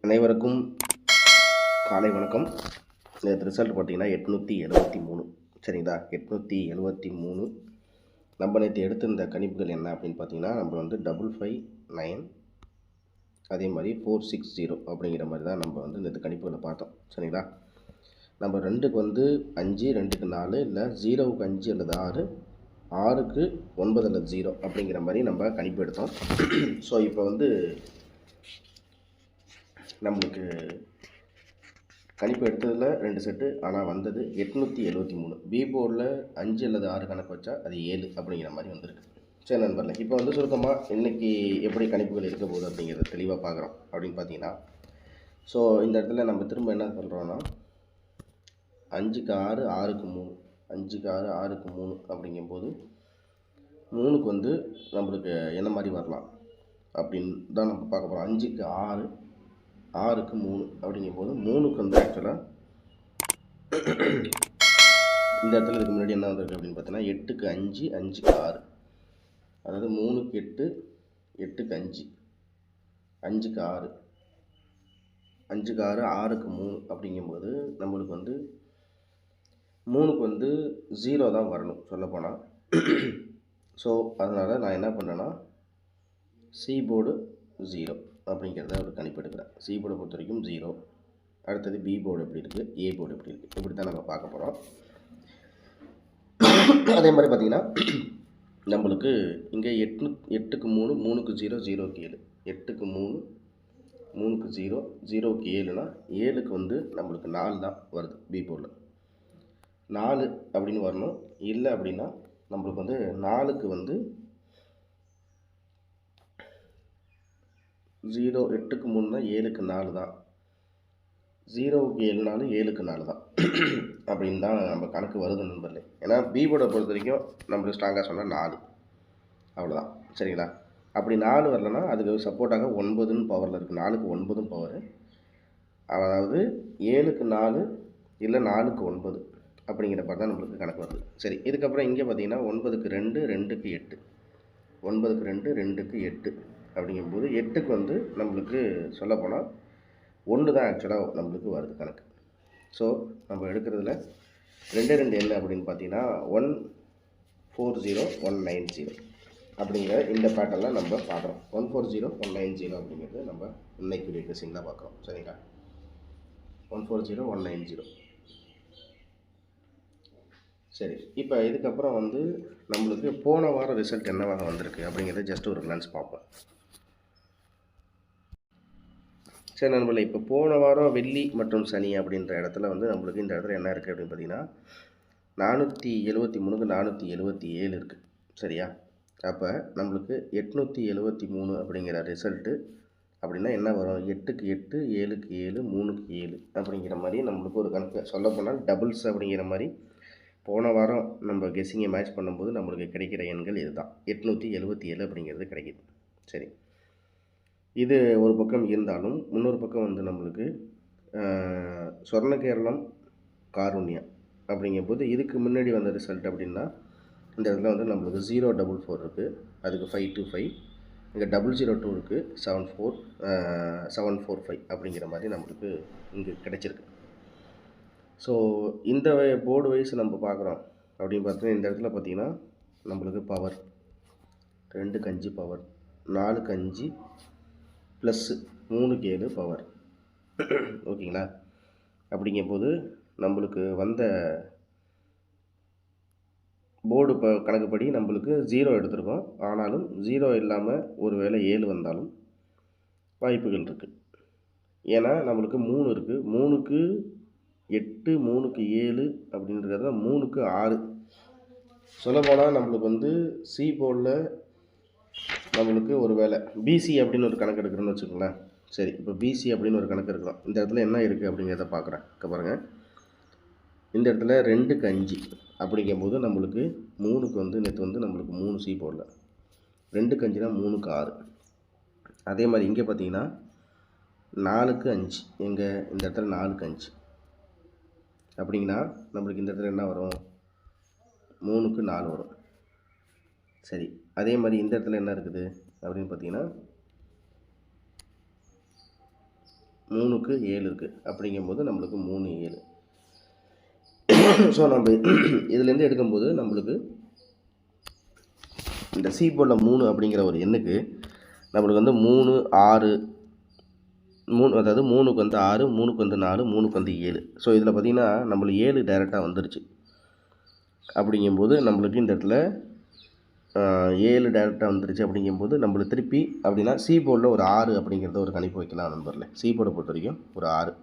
அனைவருக்கும் காலை வணக்கம். நேற்று ரிசல்ட் பார்த்தீங்கன்னா 873. சரிங்களா, 873. நம்ம நேற்று எடுத்திருந்த கணிப்புகள் என்ன அப்படின்னு பார்த்தீங்கன்னா, நம்ம வந்து 559, அதே மாதிரி 460 அப்படிங்கிற மாதிரி தான் நம்ம வந்து நேற்று கணிப்புகளை பார்த்தோம். சரிங்களா, நம்ம 2க்கு வந்து 5, 2க்கு 4, இல்லை 0க்கு 5 அல்லது 6, 6க்கு 9 அல்லது 0 அப்படிங்கிற மாதிரி நம்ம கணிப்பு எடுத்தோம். ஸோ இப்போ வந்து நம்மளுக்கு கணிப்பு எடுத்ததில் 2 செட்டு, ஆனால் வந்தது 873. பி போர்டில் 5 அல்லது 6 கணக்கு வச்சா அது 7 அப்படிங்கிற மாதிரி வந்திருக்கு. சரி நண்பர்களே, இப்போ வந்து சுருக்கமாக இன்றைக்கி எப்படி கணிப்புகள் இருக்க போகுது அப்படிங்கிறத தெளிவாக பார்க்குறோம். அப்படின்னு பார்த்தீங்கன்னா, ஸோ இந்த இடத்துல நம்ம திரும்ப என்ன சொல்கிறோன்னா, 5க்கு 6, 6க்கு 3, 5க்கு 6, 6க்கு 3 அப்படிங்கும்போது 3க்கு வந்து நம்மளுக்கு என்ன மாதிரி வரலாம் அப்படின்னு தான் நம்ம பார்க்க போகிறோம். 5க்கு 6, 6க்கு 3 அப்படிங்கும்போது 3க்கு வந்து ஆக்சுவலாக இந்த இடத்துல இதுக்கு முன்னாடி என்ன வந்திருக்கு அப்படின்னு பார்த்தீங்கன்னா, 8க்கு 5, 5க்கு 6, அதாவது 3க்கு 8, 8க்கு 5, 5க்கு 6, 5க்கு 6, 6க்கு 3 அப்படிங்கும்போது நம்மளுக்கு வந்து 3க்கு வந்து 0 தான் வரணும் சொல்லப்போனால். ஸோ அதனால் நான் என்ன பண்ணேன்னா, சி போர்டு 0 அப்படிங்கிறத ஒரு கணிப்பு எடுக்கிறேன். சி போர்டை பொறுத்த வரைக்கும் 0. அடுத்தது பி போர்டு எப்படி இருக்குது, ஏ போர்டு எப்படி இருக்குது, இப்படி தான் நம்ம பார்க்க போகிறோம். அதே மாதிரி பார்த்திங்கன்னா, நம்மளுக்கு இங்கே 8க்கு 3, 3க்கு 0, 0க்கு 7, 8க்கு 3, 3க்கு 0, 0க்கு 7னா 7க்கு வந்து நம்மளுக்கு 4 தான் வருது. பி போர்டில் 4 அப்படின்னு வரணும். இல்லை அப்படின்னா நம்மளுக்கு வந்து 4க்கு வந்து 0, 8க்கு 3னா 7க்கு 4 தான், 0க்கு 7னாலும் 7க்கு 4 தான் அப்படின்னு தான் நம்ம கணக்கு வருது நண்பர்களே. ஏன்னா பி போர்டை பொறுத்த வரைக்கும் நம்மளுக்கு ஸ்ட்ராங்காக சொன்னால் 4 அவ்வளோதான். சரிங்களா, அப்படி 4 வரலன்னா அதுக்கு சப்போர்ட்டாக 9ன்னு பவரில் இருக்குது. 4க்கு 9ம் பவர், அதாவது 7க்கு 4 இல்லை 4க்கு 9 அப்படிங்கிற மாதிரி தான் நம்மளுக்கு கணக்கு வருது. சரி, இதுக்கப்புறம் இங்கே பார்த்தீங்கன்னா 9க்கு 2, 2க்கு 8, 9க்கு 2, 2க்கு 8 அப்படிங்கும்போது 8க்கு வந்து நம்மளுக்கு சொல்லப்போனால் 1 தான் ஆக்சுவலாக நம்மளுக்கு வருது கணக்கு. ஸோ நம்ம எடுக்கிறதுல 2 என்ன அப்படின்னு பார்த்தீங்கன்னா 140, 190 அப்படிங்கிற இந்த பேட்டர்னில் நம்ம பார்க்குறோம். 140, 190 அப்படிங்கிறது நம்ம இன்னைக்கு டிஸ்கஸிங்கில் பார்க்குறோம். சரிங்களா, 140, 190. சரி, இப்போ இதுக்கப்புறம் வந்து நம்மளுக்கு போன வாரம் ரிசல்ட் என்னவாக வந்திருக்கு அப்படிங்கிறத ஜஸ்ட் ஒரு கிளான்ஸ் பார்ப்போம். சரி நண்பர்களே, இப்போ போன வாரம் வெள்ளி மற்றும் சனி அப்படின்ற இடத்துல வந்து நம்மளுக்கு இந்த இடத்துல என்ன இருக்குது அப்படின்னு பார்த்தீங்கன்னா 473க்கு 477 இருக்குது. சரியா, அப்போ நம்மளுக்கு 873 அப்படிங்கிற ரிசல்ட்டு அப்படின்னா என்ன வரும், 8க்கு 8, 7க்கு 7, 3க்கு 7 அப்படிங்கிற மாதிரி நம்மளுக்கு ஒரு கணக்கு. சொல்லப்போனால் டபுள்ஸ் அப்படிங்கிற மாதிரி போன வாரம் நம்ம கெஸ்ஸிங்கை மேட்ச் பண்ணும்போது நம்மளுக்கு கிடைக்கிற எண்கள் இதுதான், 877 அப்படிங்கிறது கிடைக்கிது. சரி, இது ஒரு பக்கம் இருந்தாலும் இன்னொரு பக்கம் வந்து நம்மளுக்கு சொர்ண கேரளம் காருண்யம் அப்படிங்கும்போது இதுக்கு முன்னாடி வந்த ரிசல்ட் அப்படின்னா இந்த இடத்துல வந்து நம்மளுக்கு 044 இருக்குது, அதுக்கு 525, இங்கே 002 இருக்குது, 745 அப்படிங்கிற மாதிரி நம்மளுக்கு இங்கே கிடைச்சிருக்கு. ஸோ இந்த போர்டு வைஸ் நம்ம பார்க்குறோம் அப்படின்னு பார்த்தீங்கன்னா இந்த இடத்துல பார்த்திங்கன்னா நம்மளுக்கு பவர் 2க்கு 5 பவர், 4க்கு 5 ப்ளஸ்ஸு 3க்கு 7 பவர். ஓகேங்களா, அப்படிங்கும்போது நம்மளுக்கு வந்த போர்டு இப்போ கணக்குப்படி நம்மளுக்கு 0 எடுத்திருக்கோம். ஆனாலும் 0 இல்லாமல் ஒரு வேளை 7 வந்தாலும் வாய்ப்புகள் இருக்குது. ஏன்னா நம்மளுக்கு 3 இருக்குது, 3க்கு 8, 3க்கு 7 அப்படின்றத 3க்கு 6. சொல்லப்போனால் நம்மளுக்கு வந்து சி போர்டில் நம்மளுக்கு ஒரு வேளை பிசி அப்படின்னு ஒரு கணக்கு எடுக்கிறோன்னு வச்சுக்கோங்களேன். சரி, இப்போ பிசி அப்படின்னு ஒரு கணக்கு இருக்கிறோம். இந்த இடத்துல என்ன இருக்குது அப்படிங்கிறத பார்க்குறேன். பாருங்கள், இந்த இடத்துல 2க்கு 5 அப்படிங்கும்போது நம்மளுக்கு 3க்கு வந்து நேற்று வந்து நம்மளுக்கு 3 சி போர்டில் 2க்கு 5னா 3க்கு 6. அதே மாதிரி இங்கே பார்த்தீங்கன்னா 4க்கு 5, எங்கே இந்த இடத்துல 4க்கு 5 அப்படிங்கன்னா நம்மளுக்கு இந்த இடத்துல என்ன வரும், 3க்கு 4 வரும். சரி, அதே மாதிரி இந்த இடத்துல என்ன இருக்குது அப்படின்னு பார்த்தீங்கன்னா 3க்கு 7 இருக்குது. அப்படிங்கும்போது நம்மளுக்கு 3 7. ஸோ நம்ம இதுலேருந்து எடுக்கும்போது நம்மளுக்கு இந்த சி போர்டில் 3 அப்படிங்கிற ஒரு எண்ணுக்கு நம்மளுக்கு வந்து 3 6 3, அதாவது 3க்கு வந்து 6, 3க்கு வந்து 4, 3க்கு வந்து 7. ஸோ இதில் பார்த்திங்கன்னா நம்மளுக்கு 7 டைரெக்டாக வந்துருச்சு. அப்படிங்கும்போது நம்மளுக்கு இந்த இடத்துல 7 டைரெக்டாக வந்துருச்சு. அப்படிங்கும்போது நம்மளுக்கு திருப்பி அப்படின்னா சி போர்டில் ஒரு 6 அப்படிங்கிறத ஒரு கணிப்பு வைக்கலாம் நண்பர்களே. சி போர்டை பொறுத்த வரைக்கும் ஒரு 6.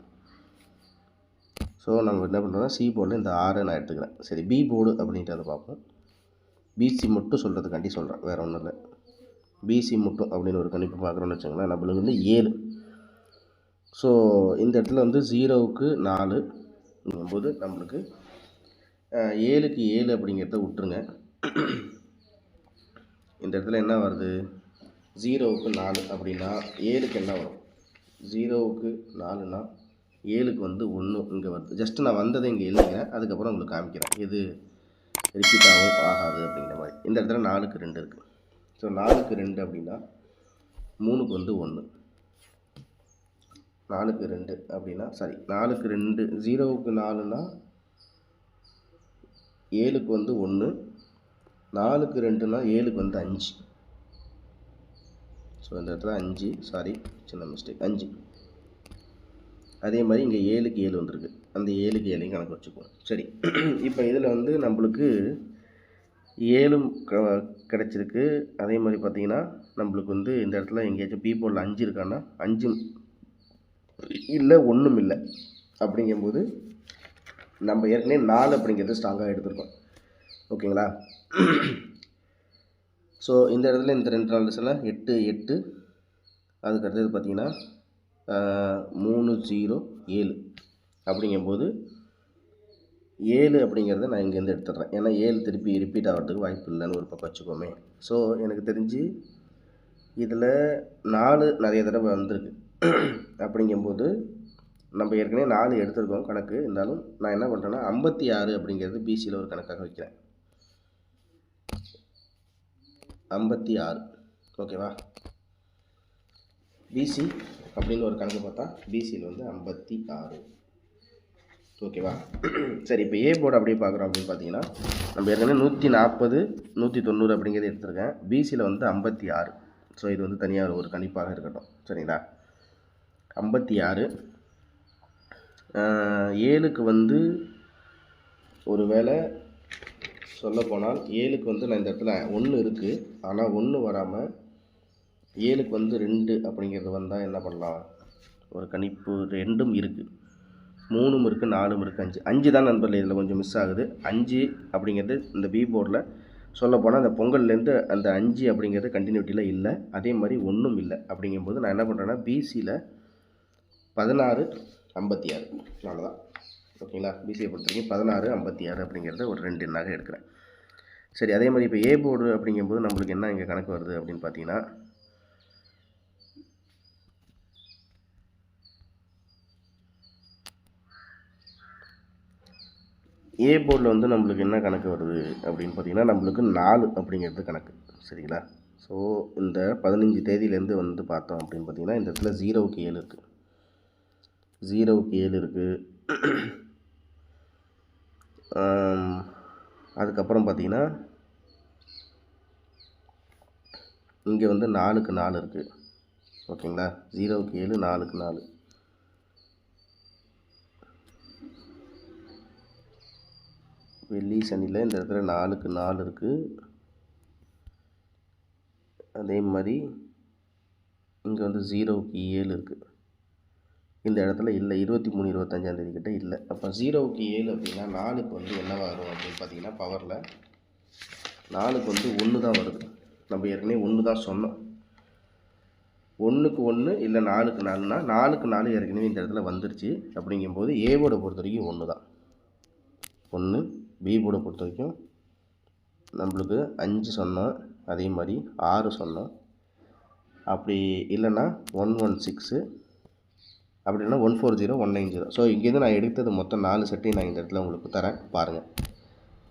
ஸோ நம்ம என்ன பண்ணுறோம்னா சி போர்டில் இந்த 6 நான் எடுத்துக்கிறேன். சரி, பி போர்டு அப்படின்றத பார்ப்போம். பிசி மட்டும் சொல்கிறதுக்காண்டி சொல்கிறேன், வேறு ஒன்றும் இல்லை. பிசி மட்டும் அப்படின்னு ஒரு கணிப்பு பார்க்குறோன்னு வச்சுங்களேன். நம்மளுக்கு வந்து 7. ஸோ இந்த இடத்துல வந்து 0க்கு 4 நம்மளுக்கு 7க்கு 7 அப்படிங்கிறத விட்டுருங்க. இந்த இடத்துல என்ன வருது? 0க்கு 4 அப்படின்னா 7க்கு என்ன வரும்? 0க்கு 4னா 7க்கு வந்து 1 இங்கே வருது. ஜஸ்ட்டு நான் வந்ததை இங்கே எழுதிக்கிறேன், அதுக்கப்புறம் உங்களுக்கு காமிக்கிறேன் இது ரிப்பீட் ஆகும் ஆகாது அப்படிங்கிற மாதிரி. இந்த இடத்துல 4க்கு 2 இருக்குது. ஸோ 4க்கு 2 அப்படின்னா 3க்கு வந்து 1. 4க்கு 2 அப்படின்னா 4க்கு 2 0க்கு 4னா 7க்கு வந்து 1, 4க்கு 2னா 7க்கு வந்து 5. ஸோ இந்த இடத்துல 5, சின்ன மிஸ்டேக், 5. அதே மாதிரி இங்கே 7க்கு 7 வந்திருக்கு. அந்த 7க்கு 7ஐயும் கணக்கு வச்சுக்குவோம். சரி, இப்போ இதில் வந்து நம்மளுக்கு 7 கிடச்சிருக்கு. அதே மாதிரி பார்த்திங்கன்னா நம்மளுக்கு வந்து இந்த இடத்துல எங்கேயாச்சும் பி போர்டில் 5 இருக்கான்னா 5 இல்லை, 1 இல்லை. அப்படிங்கும்போது நம்ம ஏற்கனவே 4 அப்படிங்கிறது ஸ்ட்ராங்காக எடுத்துருக்கோம். ஓகேங்களா? ஸோ இந்த இடத்துல இந்த 2 நம்பர்ஸ்லாம் 8 8. அதுக்கு அடுத்தது பார்த்திங்கன்னா 3 0 7. அப்படிங்கும்போது 7 அப்படிங்கிறத நான் இங்கேருந்து எடுத்துடுறேன். ஏன்னா 7 திருப்பி ரிப்பீட் ஆகிறதுக்கு வாய்ப்பு இல்லைன்னு ஒரு பக்கம் வச்சுக்கோமே. ஸோ எனக்கு தெரிஞ்சு இதில் 4 நிறைய தடவை வந்திருக்கு. அப்படிங்கும்போது நம்ம ஏற்கனவே 4 எடுத்துருக்கோம் கணக்கு. இருந்தாலும் நான் என்ன பண்ணுறேன்னா 56 அப்படிங்கிறது பிசியில் ஒரு கணக்காக வைக்கிறேன். 56. ஓகேவா? பிசி அப்படின்னு ஒரு கணக்கு பார்த்தா பிசியில் வந்து 56. ஓகேவா? சரி, இப்போ ஏ போர்டு அப்படியே பார்க்குறோம் அப்படின்னு பார்த்தீங்கன்னா நம்ம ஏற்கனவே 140 190 அப்படிங்கிறது எடுத்துருக்கேன். பிசியில் வந்து 56. ஸோ இது வந்து தனியாக ஒரு கணிப்பாக இருக்கட்டும். சரிங்களா? 56. 7க்கு வந்து ஒரு வேளை சொல்லப்போனால் 7க்கு வந்து நான் இந்த இடத்துல 1 இருக்குது. ஆனால் 1 வராமல் 7க்கு வந்து 2 அப்படிங்கிறது வந்தால் என்ன பண்ணலாம்? ஒரு கணிப்பு 2ம் இருக்குது, 3ம் இருக்குது, 4ம் இருக்குது, 5. 5 தான் நண்பர்களே இதில் கொஞ்சம் மிஸ் ஆகுது. 5 அப்படிங்கிறது இந்த பி போர்டில் சொல்லப்போனால் அந்த பொங்கல்லேருந்து அந்த 5 அப்படிங்கிறது கண்டினியூட்டியில் இல்லை. அதே மாதிரி 1ம் இல்லை. அப்படிங்கும்போது நான் என்ன பண்ணுறேன்னா பிசியில் 16 56 அவ்வளோதான். ஓகேங்களா? பிசியை பொறுத்த வரைக்கும் 16 56 அப்படிங்கிறத ஒரு 2 எண்ணாக எடுக்கிறேன். சரி, அதே மாதிரி இப்போ ஏ போர்டு அப்படிங்கும்போது நம்மளுக்கு என்ன இங்கே கணக்கு வருது அப்படின்னு பார்த்தீங்கன்னா ஏ போர்டில் வந்து நம்மளுக்கு என்ன கணக்கு வருது அப்படின்னு பார்த்தீங்கன்னா நம்மளுக்கு 4 அப்படிங்கிறது கணக்கு. சரிங்களா? ஸோ இந்த 15 தேதியிலேருந்து வந்து பார்த்தோம் அப்படின்னு பார்த்தீங்கன்னா இந்த இடத்துல 0க்கு 7 இருக்குது. 0க்கு 7 இருக்குது. அதுக்கப்புறம் பார்த்தீங்கன்னா இங்கே வந்து 4க்கு 4 இருக்குது. ஓகேங்களா? 0க்கு 7, 4க்கு 4. வெள்ளி சனியில் இந்த இடத்துல 4க்கு 4 இருக்குது. அதே மாதிரி இங்கே வந்து 0க்கு 7 இருக்குது. இந்த இடத்துல இல்லை, 23 25ஆம் தேதி கிட்ட இல்லை. அப்போ 0க்கு 7 அப்படின்னா 4க்கு வந்து என்ன வரும் அப்படின்னு பார்த்தீங்கன்னா பவரில் 4க்கு வந்து 1 தான் வருது. நம்ம ஏற்கனவே 1 தான் சொன்னோம். 1க்கு 1 இல்லை 4க்கு 4னா 4க்கு 4 ஏற்கனவே இந்த இடத்துல வந்துருச்சு. அப்படிங்கும்போது ஏ போர்டை பொறுத்த வரைக்கும் 1 தான். 1. பி போர்டை பொறுத்த வரைக்கும் நம்மளுக்கு 5 சொன்னோம், அதே மாதிரி 6 சொன்னோம். அப்படி இல்லைன்னா 116, அப்படி இல்லைனா 140 190. ஸோ இங்கேருந்து நான் எடுத்தது மொத்தம் 4 செட்டையும் நான் இந்த இடத்துல உங்களுக்கு தரேன் பாருங்கள்.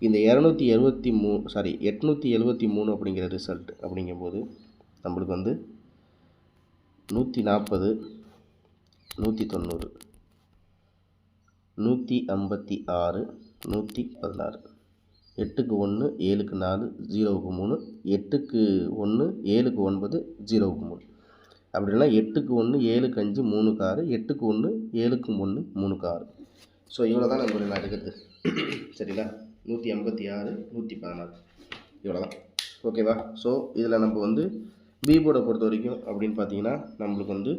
இந்த 873 அப்படிங்கிற ரிசல்ட் அப்படிங்கும்போது நம்மளுக்கு வந்து 140 190, 156, 116. 8க்கு 1, 7க்கு 4, 0க்கு 3, 8க்கு 1, 7க்கு 9, 0க்கு 3. அப்படி இல்லைனா 8க்கு 1, 7க்கு 5, 3க்கு 6, 8க்கு 1, 7க்கு 1, 3க்கு 6. ஸோ இவ்வளோ தான் நம்ம நான் எடுக்கிறது. சரிங்களா? 186, 116 இவ்வளோ தான். ஓகேவா? ஸோ இதில் நம்ம வந்து பி போர்டை பொறுத்த வரைக்கும் அப்படின்னு பார்த்தீங்கன்னா நம்மளுக்கு வந்து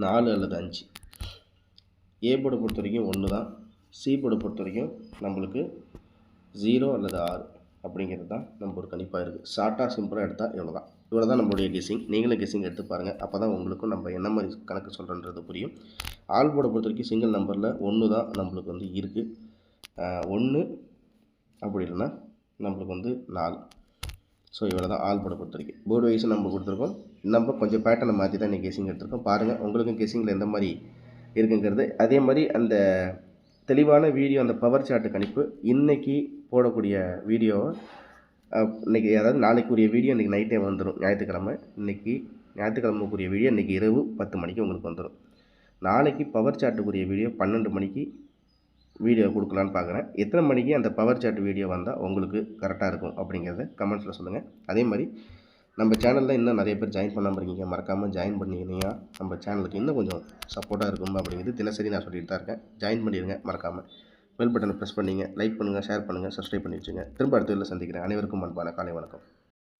4 அல்லது 5. ஏ போர்டை பொறுத்த வரைக்கும் 1 தான். சி போர்டை பொறுத்த வரைக்கும் நம்மளுக்கு 0 அல்லது 6 அப்படிங்கிறது தான் நம்ம ஒரு கணிப்பாக இருக்குது. ஷார்ட்டாக சிம்பிளாக எடுத்தால் இவ்வளோ தான். இவ்வளோ தான் நம்மளுடைய கெஸ்ஸிங். நீங்களும் கெஸ்ஸிங் எடுத்து பாருங்கள். அப்போ தான் உங்களுக்கும் நம்ம என்ன மாதிரி கணக்கு சொல்கிறன்றது புரியும். ஆல் போர்டை பொறுத்த வரைக்கும் சிங்கிள் நம்பரில் 1 தான் நம்மளுக்கு வந்து இருக்குது. 1 அப்படி இல்லைன்னா நம்மளுக்கு வந்து 4. ஸோ இவ்வளோ தான் ஆல் போர்டை பொறுத்த வரைக்கும். போர்டு வைஸும் நம்ம கொடுத்துருக்கோம். நம்ம கொஞ்சம் பேட்டர்னை மாற்றி தான் இன்றைக்கி கெஸ்ஸிங் எடுத்துருக்கோம். பாருங்கள் உங்களுக்கும் கெஸ்ஸிங்கில் எந்த மாதிரி இருக்குங்கிறது. அதே மாதிரி அந்த தெளிவான வீடியோ, அந்த பவர் சார்ட்டு கணிப்பு இன்றைக்கி போடக்கூடிய வீடியோவை இன்றைக்கி, அதாவது நாளைக்குரிய வீடியோ இன்றைக்கி நைட்டே வந்துடும். ஞாயிற்றுக்கிழமை இன்றைக்கி ஞாயிற்றுக்கிழமைக்குரிய வீடியோ இன்றைக்கி இரவு 10 மணிக்கு உங்களுக்கு வந்துடும். நாளைக்கு பவர் சார்ட்டுக்குரிய வீடியோ 12 மணிக்கு வீடியோ கொடுக்கலான்னு பார்க்குறேன். எத்தனை மணிக்கு அந்த பவர் சார்ட் வீடியோ வந்தால் உங்களுக்கு கரெக்டாக இருக்கும் அப்படிங்கிறத கமெண்ட்ஸில் சொல்லுங்கள். அதே மாதிரி நம்ம சேனலில் இன்னும் நிறைய பேர் ஜாயின் பண்ணாமல் இருக்கீங்க. மறக்காமல் ஜாயின் பண்ணிங்கன்னா நம்ம சேனலுக்கு இன்னும் கொஞ்சம் சப்போர்ட்டாக இருக்கும் அப்படிங்கிறது தினசரி நான் சொல்லிட்டு தான் இருக்கேன். ஜாயின் பண்ணிடுங்க. மறக்காமல் பெல் பட்டனை ப்ரெஸ் பண்ணிங்க. லைக் பண்ணுங்கள், ஷேர் பண்ணுங்கள், சப்ஸ்கிரைப் பண்ணி வச்சுங்க. திரும்ப அடுத்த வீடியோவில் சந்திக்கிறேன். அனைவருக்கும் அன்பான காலை வணக்கம்.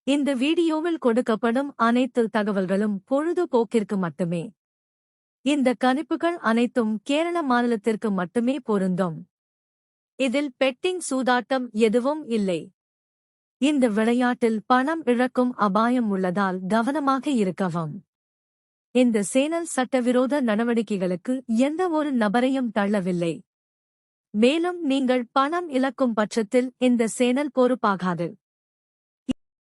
இந்த வீடியோவில் கொடுக்கப்படும் அனைத்து தகவல்களும் பொழுதுபோக்கிற்கு மட்டுமே. இந்த கணிப்புகள் அனைத்தும் கேரள மாநிலத்திற்கு மட்டுமே பொருந்தும். இதில் பெட்டிங் சூதாட்டம் எதுவும் இல்லை. இந்த விளையாட்டில் பணம் இழக்கும் அபாயம் உள்ளதால் கவனமாக இருக்கவும். இந்த சேனல் சட்டவிரோத நடவடிக்கைகளுக்கு எந்த ஒரு நபரையும் தள்ளவில்லை. மேலும் நீங்கள் பணம் இழக்கும் பட்சத்தில் இந்த சேனல் பொறுப்பாகாது.